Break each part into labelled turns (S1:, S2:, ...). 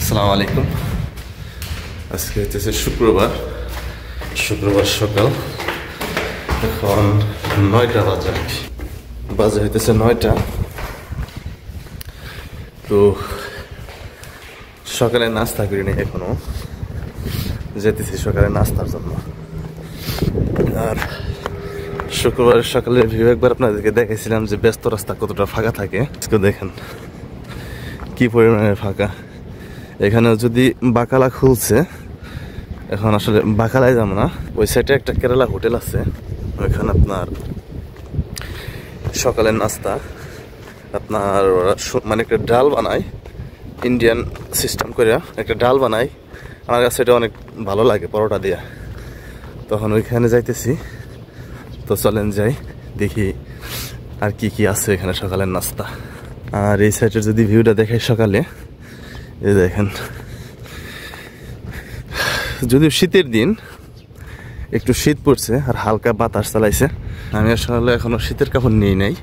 S1: আসসালামু আলাইকুম। আজকে হচ্ছে শুক্রবার সকাল, এখন 9টা বাজে হইতেছে 9টা। তো সকালে নাস্তা করি নি, এখনো যেতেছি সকালে নাস্তার জন্য। আর শুক্রবারের সকালের ভিউ একবার আপনাদেরকে দেখাইছিলাম যে ব্যস্ত রাস্তা কতটা ফাঁকা থাকে। আজকে দেখেন কি পরিমাণের ফাঁকা। এখানেও যদি বাকালা খুলছে, এখন আসলে বাকালায় যাবো না, ওই সাইডে একটা কেরালা হোটেল আছে, ওইখানে আপনার সকালের নাস্তা আপনার মানে একটা ডাল বানায়, ইন্ডিয়ান সিস্টেম করে একটা ডাল বানায়। আমার কাছে এটা অনেক ভালো লাগে পরোটা দিয়া। তখন ওইখানে যাইতেছি, তো চলেন যাই দেখি আর কি কি আছে এখানে সকালের নাস্তা। আর এই সাইডের যদি ভিউটা দেখাই সকালে, এই দেখেন, যদিও শীতের দিন একটু শীত পড়ছে আর হালকা বাতাস চালাইছে। আমি আসলে এখনো শীতের কাপড় নিয়ে নাই,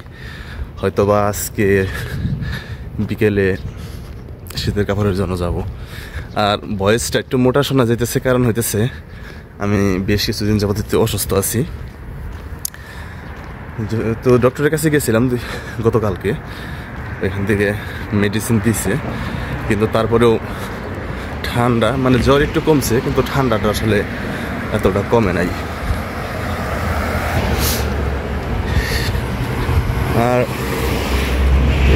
S1: হয়তো বা আজকে বিকেলে শীতের কাপড়ের জন্য যাব। আর ভয়েসটা একটু মোটা শোনা যাইতেছে, কারণ হইতেছে আমি বেশ কিছুদিন যাবত অসুস্থ আছি। তো ডক্টরের কাছে গেছিলাম গতকালকে, এখান থেকে মেডিসিন দিছে, কিন্তু তারপরেও ঠান্ডা, মানে জ্বর একটু কমছে, কিন্তু ঠান্ডাটা আসলে এতটা কমে নাই। আর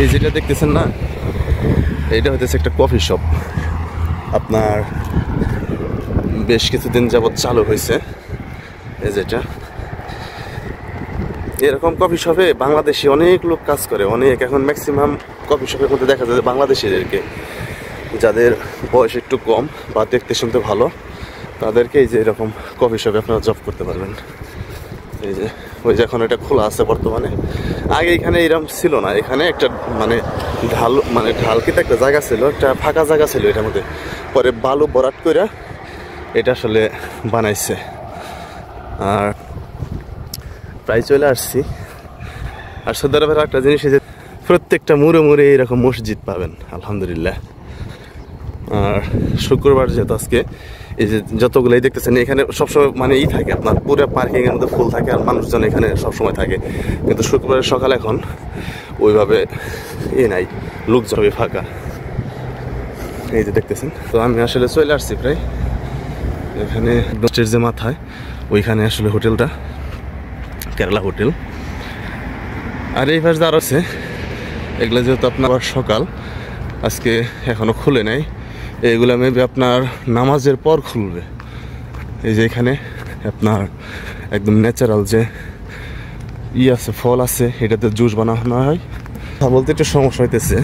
S1: এই যেটা দেখতেছেন না, এইটা হইতেছে একটা কফি শপ, আপনার বেশ কিছুদিন যাবৎ চালু হয়েছে। এই যেটা, এরকম কফি শপে বাংলাদেশি অনেক লোক কাজ করে, অনেক। এখন ম্যাক্সিমাম কফি শপের মধ্যে দেখা যায় বাংলাদেশিদেরকে, যাদের বয়স একটু কম বা দেখতে শুনতে ভালো, তাদেরকে এই যে এরকম কফি শপে আপনারা জব করতে পারবেন। এই যে ওই যে এখন এটা খোলা আছে বর্তমানে। আগে এখানে এরকম ছিল না, এখানে একটা মানে ঢালকিতে একটা জায়গা ছিল, একটা ফাঁকা জায়গা ছিল এটার মধ্যে, পরে বালু ভরাট করে এটা আসলে বানাইছে। আর প্রায় চলে আসছি। আর সৌদি আরবের একটা জিনিস, যে প্রত্যেকটা মুড়ে মুড়ে এরকম মসজিদ পাবেন, আলহামদুলিল্লাহ। আর শুক্রবার যেহেতু আজকে, এই যে যতগুলোই দেখতেছেন এখানে সবসময় মানে থাকে, আপনার পুরো পার্কিং এর মধ্যে ফুল থাকে আর মানুষজন এখানে সবসময় থাকে। কিন্তু শুক্রবারের সকাল এখন ওইভাবে নাই, লোক যাবে ফাঁকা। এই যে দেখতেছেন, তো আমি আসলে চলে আসছি প্রায় এখানে, যে মাথায় ওইখানে আসলে হোটেলটা কেরালা হোটেল। আর এই পাশে আর আছে, এগুলো যেহেতু আপনার সকাল, আজকে এখনো খুলে নাই, এইগুলো মেবি আপনার নামাজের পর খুলবে। এই যে এখানে আপনার একদম ন্যাচারাল যে আছে, ফল আছে, এটাতে জুস বানানো হয়। বলতে একটু সমস্যা হইতেছে,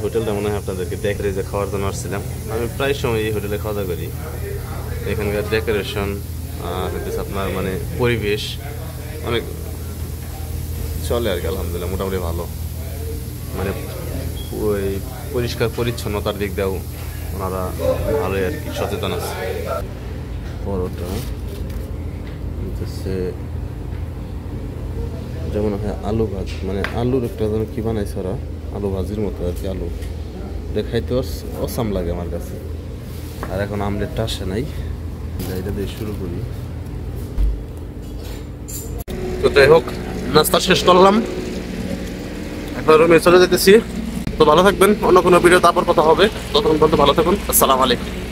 S1: হোটেলটা মনে হয় আপনাদেরকে দেখে যে খাওয়ার জন্য আসছিলাম। আমি প্রায় সময় এই হোটেলে খাওয়া দাওয়া করি। এখানকার ডেকোরেশন হইতেছে আপনার মানে পরিবেশ অনেক চলে আর কি, আলহামদুলিল্লাহ মোটামুটি ভালো। মানে ওই পরিষ্কার পরিচ্ছন্নতার দিক দিয়েও ওনারা ভালোই আর কি সচেতন আছে। পরোটা হচ্ছে যেমন হয় আলু ভাজ, মানে আলুর একটা যেন কি বানাইছে ওরা, আলু ভাজির মতো আর কি। আলু দেখাইতে অসাম লাগে আমার কাছে। আর এখন আমলেটটা আসে নাই, এটা দিয়ে শুরু করি। তো যাই হোক, নাস্তা শেষ করলাম, এখন রুমে চলে যেতেছি। তো ভালো থাকবেন, অন্য কোনো ভিডিও তারপর কথা হবে, ততক্ষণ পর্যন্ত ভালো থাকুন। আসসালামু আলাইকুম।